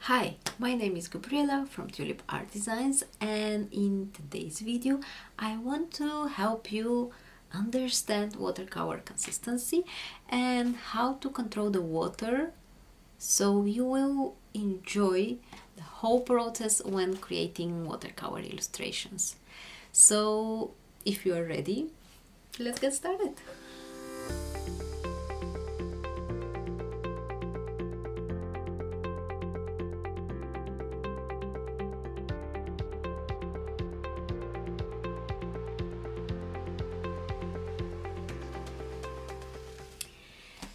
Hi, my name is Gabriela from Tulip Art Designs, and in today's video I want to help you understand watercolor consistency and how to control the water so you will enjoy the whole process when creating watercolor illustrations. So if you are ready, let's get started.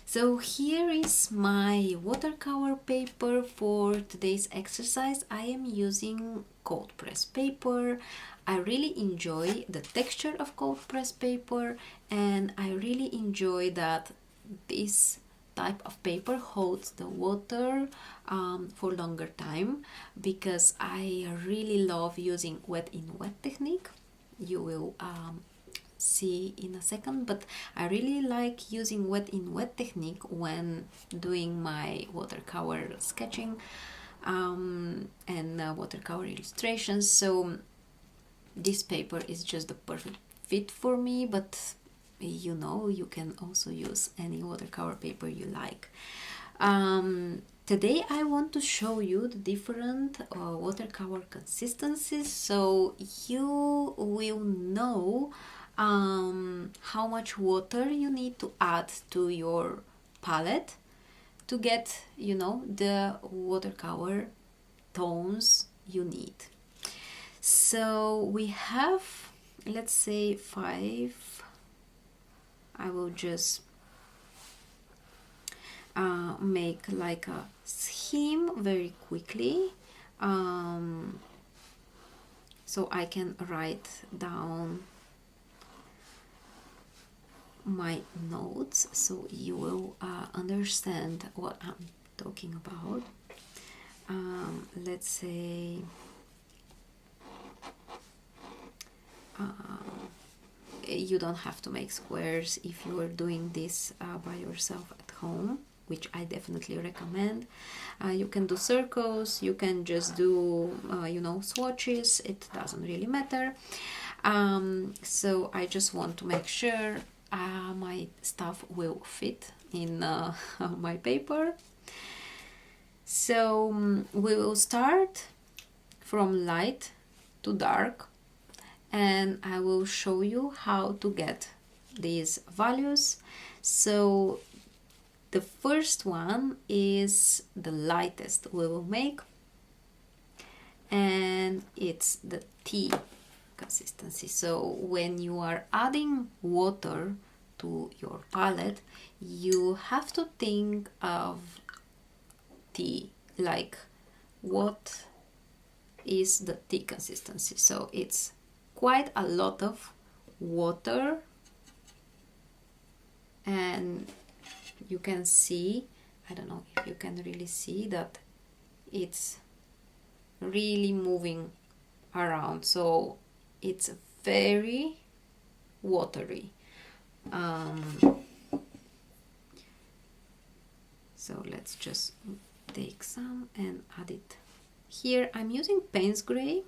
So here is my watercolor paper for today's exercise. I am using cold press paper. I really enjoy the texture of cold press paper, and I really enjoy that this type of paper holds the water for longer time, because I really love using wet in wet technique. You will see in a second, but I really like using wet in wet technique when doing my watercolor sketching and watercolor illustrations. So this paper is just the perfect fit for me, but you know, you can also use any watercolor paper you like. Today I want to show you the different watercolor consistencies, so you will know how much water you need to add to your palette to get, you know, the watercolor tones you need. So we have, let's say, 5. I will just make like a scheme very quickly, so I can write down my notes so you will understand what I'm talking about. Let's say you don't have to make squares if you are doing this by yourself at home, which I definitely recommend. You can do circles, you can just do you know, swatches, it doesn't really matter. So I just want to make sure my stuff will fit in my paper. So we will start from light to dark, and I will show you how to get these values. So the first one is the lightest we will make, and it's the tea consistency. So when you are adding water to your palette, you have to think of tea, like what is the tea consistency. So it's quite a lot of water, and you can see, I don't know if you can really see that it's really moving around, so it's very watery. So let's just take some and add it. Here I'm using Payne's Gray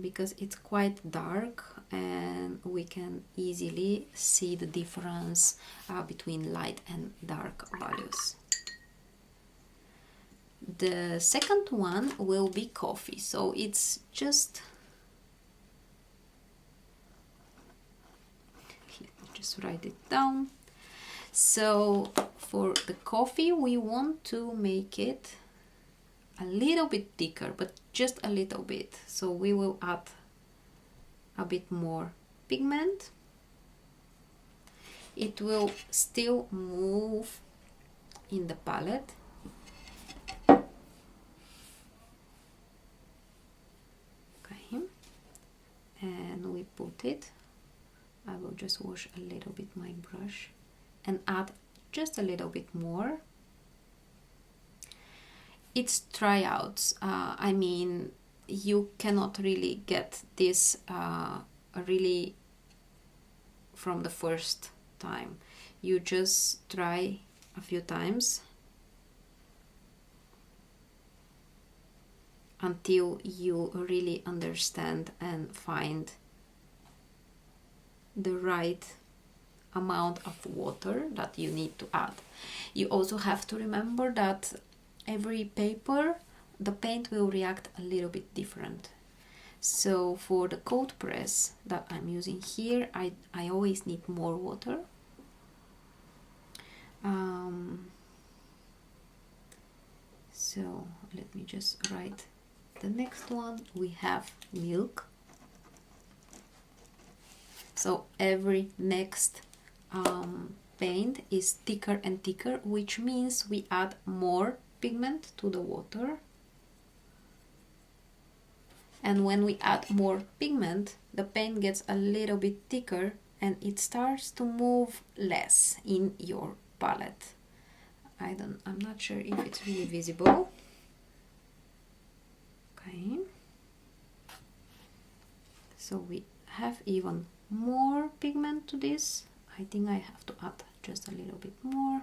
because it's quite dark and we can easily see the difference between light and dark values. The second one will be coffee, so it's just, just write it down. So for the coffee we want to make it a little bit thicker, but just a little bit, so we will add a bit more pigment. It will still move in the palette. Okay, and we put it. I will just wash a little bit my brush and add just a little bit more. It's tryouts. I mean, you cannot really get this really from the first time. You just try a few times until you really understand and find the right amount of water that you need to add. You also have to remember that every paper, the paint will react a little bit different. So for the cold press that I'm using here, I always need more water. So let me just write the next one. We have milk. So every next paint is thicker and thicker, which means we add more pigment to the water. And when we add more pigment, the paint gets a little bit thicker and it starts to move less in your palette. I'm not sure if it's really visible. Okay. So we have even more pigment to this. I think I have to add just a little bit more.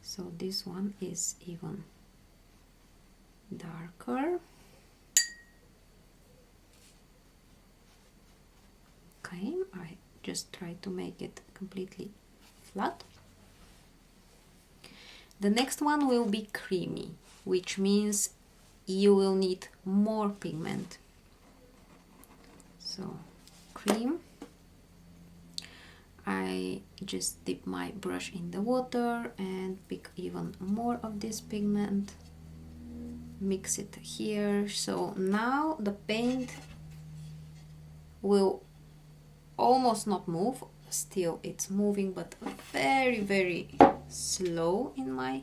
So this one is even darker. Okay, I just try to make it completely flat. The next one will be creamy, which means you will need more pigment. So cream. I just dip my brush in the water and pick even more of this pigment, mix it here. So now the paint will almost not move, still it's moving, but very, very slow in my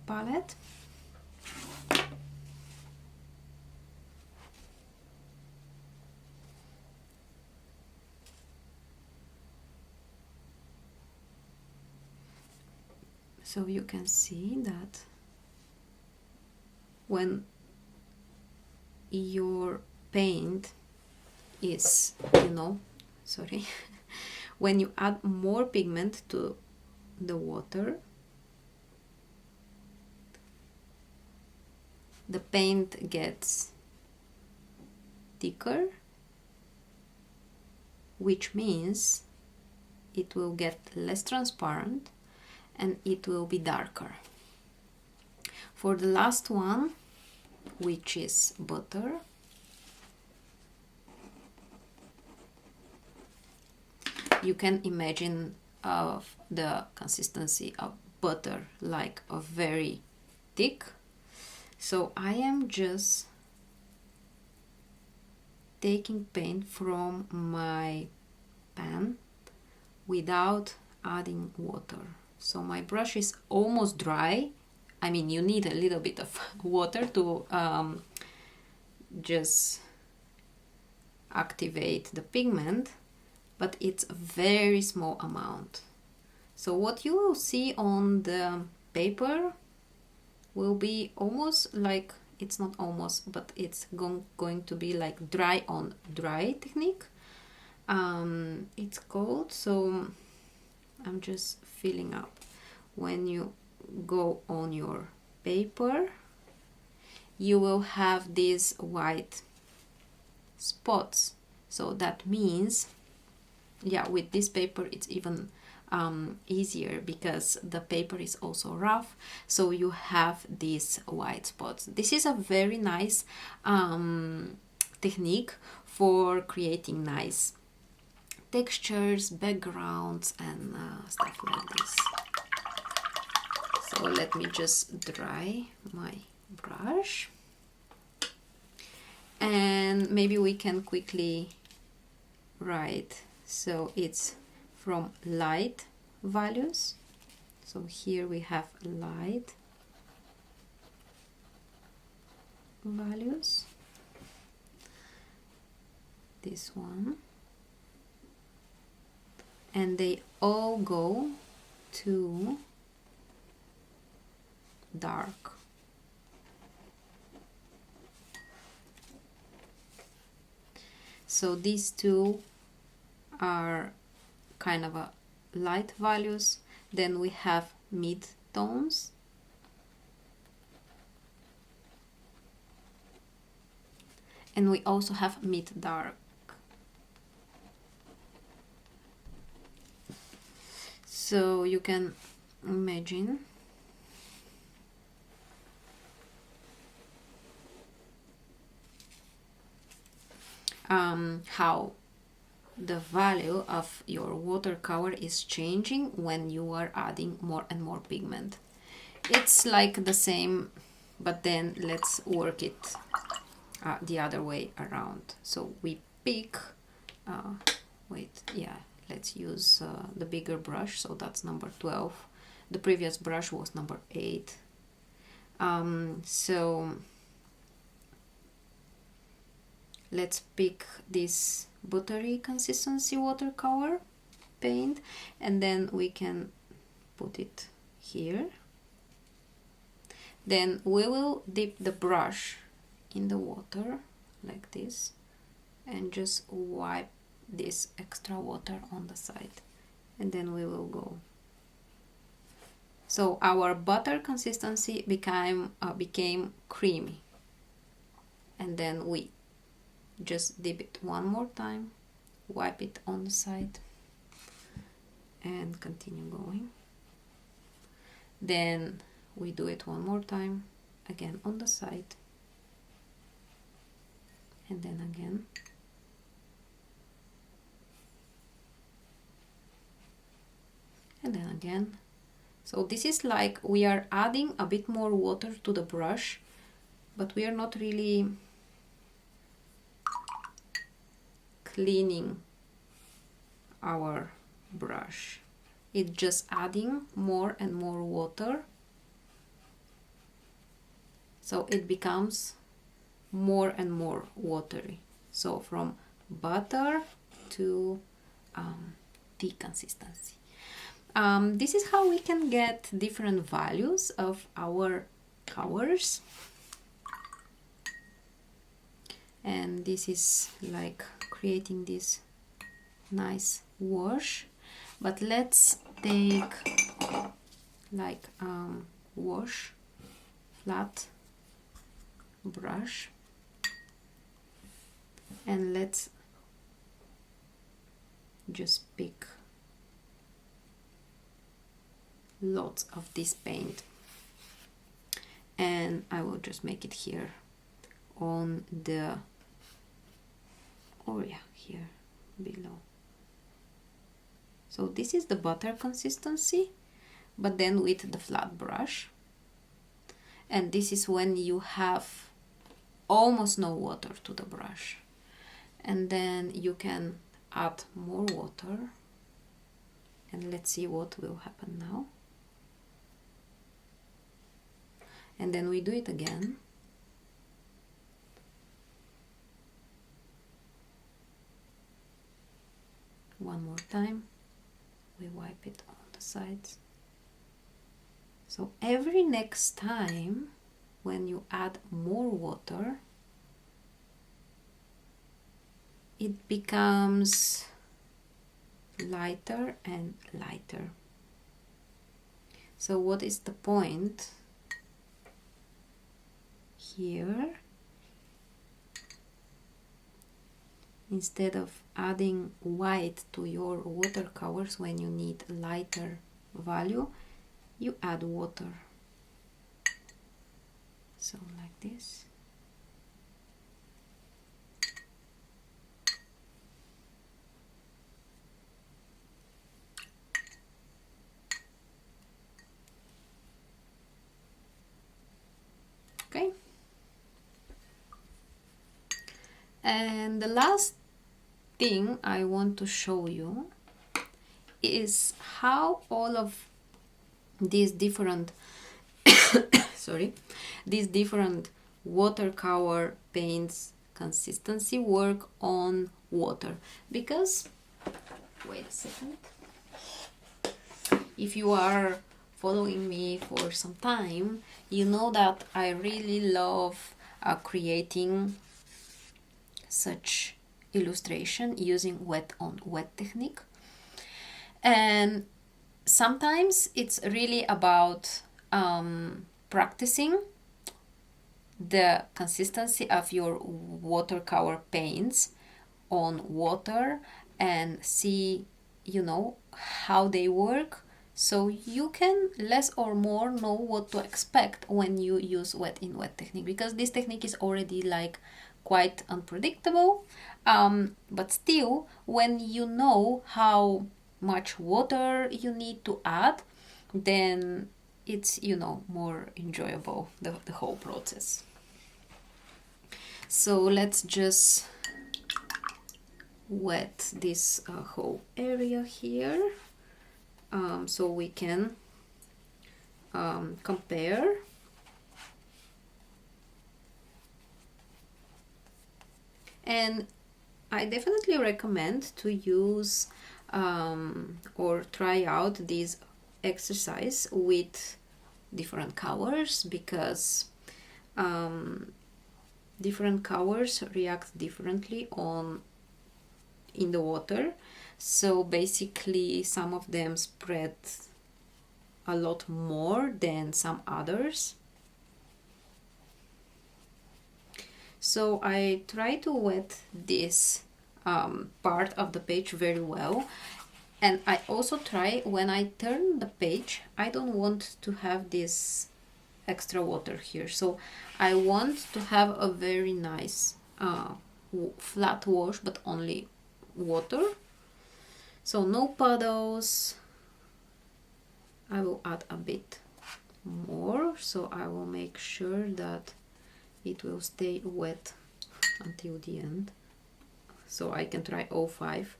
palette. So you can see that when your paint is, sorry, when you add more pigment to the water, the paint gets thicker, which means it will get less transparent and it will be darker. For the last one, which is butter, you can imagine the consistency of butter, like a very thick. So I am just taking paint from my pan without adding water. So my brush is almost dry. I mean, you need a little bit of water to just activate the pigment, but it's a very small amount. So what you will see on the paper will be almost like, it's not almost, but it's going to be like dry on dry technique. It's called. So I'm just filling up. When you go on your paper, you will have these white spots. So that means, yeah, with this paper it's even easier because the paper is also rough, so you have these white spots. This is a very nice technique for creating nice textures, backgrounds, and stuff like this. So let me just dry my brush, and maybe we can quickly write. So it's from light values. So here we have light values. This one. And they all go to dark. So these two are kind of a light values. Then we have mid tones. And we also have mid dark. So you can imagine how the value of your watercolor is changing when you are adding more and more pigment. It's like the same, but then let's work it the other way around. So we pick, let's use the bigger brush, so that's number 12. The previous brush was number 8. So let's pick this buttery consistency watercolor paint, and then we can put it here. Then we will dip the brush in the water like this and just wipe this extra water on the side, and then we will go. So our butter consistency became creamy, and then we just dip it one more time, wipe it on the side, and continue going. Then we do it one more time, again on the side, and then again. And then again. So this is like we are adding a bit more water to the brush, but we are not really cleaning our brush. It's just adding more and more water, so it becomes more and more watery. So from butter to tea consistency. This is how we can get different values of our colors. And this is like creating this nice wash. But let's take like wash flat brush, and let's just pick lots of this paint, and I will just make it here on the here below. So this is the butter consistency, but then with the flat brush, and this is when you have almost no water to the brush, and then you can add more water, and let's see what will happen now. And then we do it again. One more time. We wipe it on the sides. So every next time when you add more water, it becomes lighter and lighter. So what is the point here? Instead of adding white to your watercolors when you need lighter value, you add water. So like this. Okay. And the last thing I want to show you is how all of these different these different watercolor paints consistency work on water. Because wait a second, if you are following me for some time, you know that I really love creating such illustration using wet on wet technique. And sometimes it's really about practicing the consistency of your watercolor paints on water and see, you know, how they work, so you can less or more know what to expect when you use wet in wet technique, because this technique is already like quite unpredictable, but still, when you know how much water you need to add, then it's, you know, more enjoyable, the whole process. So let's just wet this whole area here, so we can compare. And I definitely recommend to use or try out this exercise with different colors, because different colors react differently in the water. So basically some of them spread a lot more than some others. So I try to wet this part of the page very well, and I also try, when I turn the page, I don't want to have this extra water here, so I want to have a very nice flat wash, but only water, so no puddles. I will add a bit more, so I will make sure that it will stay wet until the end, so I can try all 5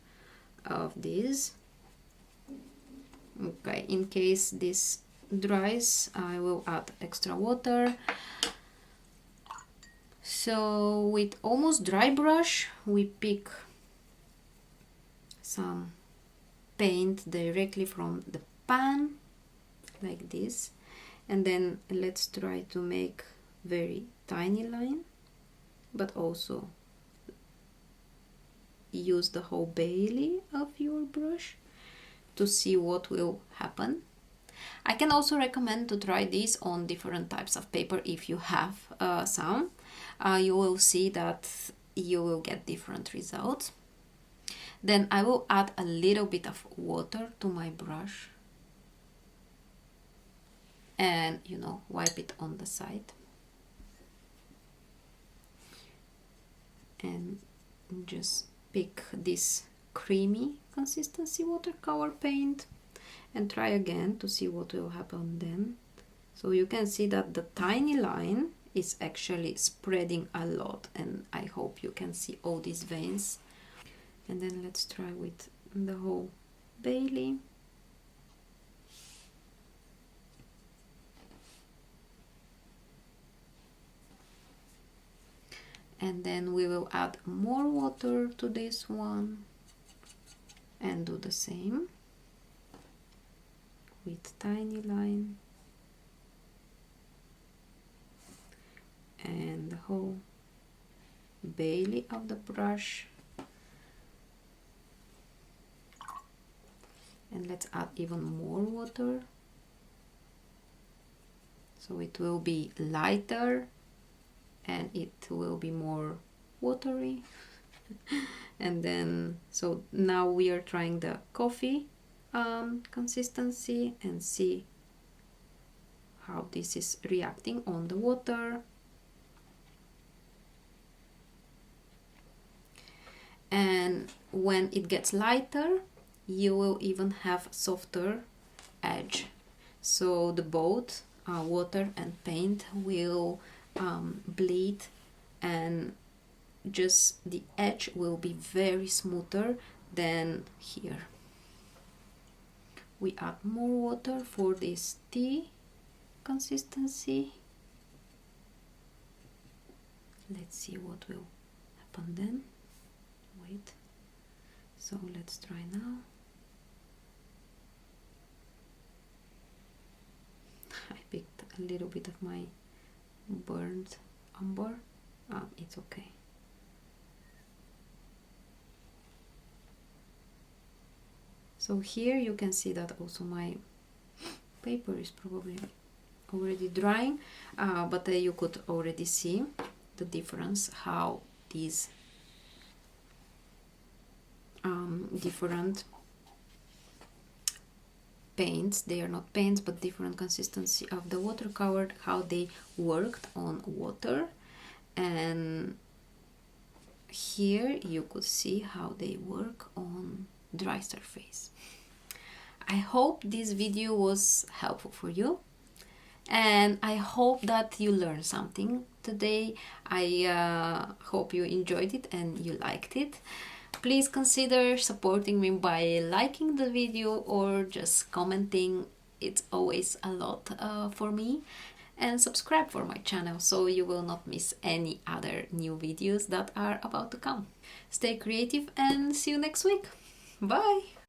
of these. Okay, in case this dries, I will add extra water. So with almost dry brush, we pick some paint directly from the pan, like this, and then let's try to make very tiny line, but also use the whole belly of your brush to see what will happen. I can also recommend to try this on different types of paper if you have some. You will see that you will get different results. Then I will add a little bit of water to my brush and, you know, wipe it on the side. And just pick this creamy consistency watercolor paint and try again to see what will happen then. So you can see that the tiny line is actually spreading a lot, and I hope you can see all these veins. And then let's try with the whole belly. And then we will add more water to this one and do the same with tiny line and the whole belly of the brush. And let's add even more water, so it will be lighter and it will be more watery. And then, so now we are trying the coffee consistency and see how this is reacting on the water. And when it gets lighter, you will even have softer edge, so the both water and paint will bleed, and just the edge will be very smoother than here. We add more water for this tea consistency. Let's see what will happen then. Wait, so let's try now. I picked a little bit of my burnt umber. It's okay. So here you can see that also my paper is probably already drying, but you could already see the difference, how these different paints, they are not paints but different consistency of the watercolor, how they worked on water. And here you could see how they work on dry surface. I hope this video was helpful for you, and I hope that you learned something today. I hope you enjoyed it and you liked it. Please consider supporting me by liking the video or just commenting. It's always a lot for me. And subscribe for my channel so you will not miss any other new videos that are about to come. Stay creative and see you next week. Bye!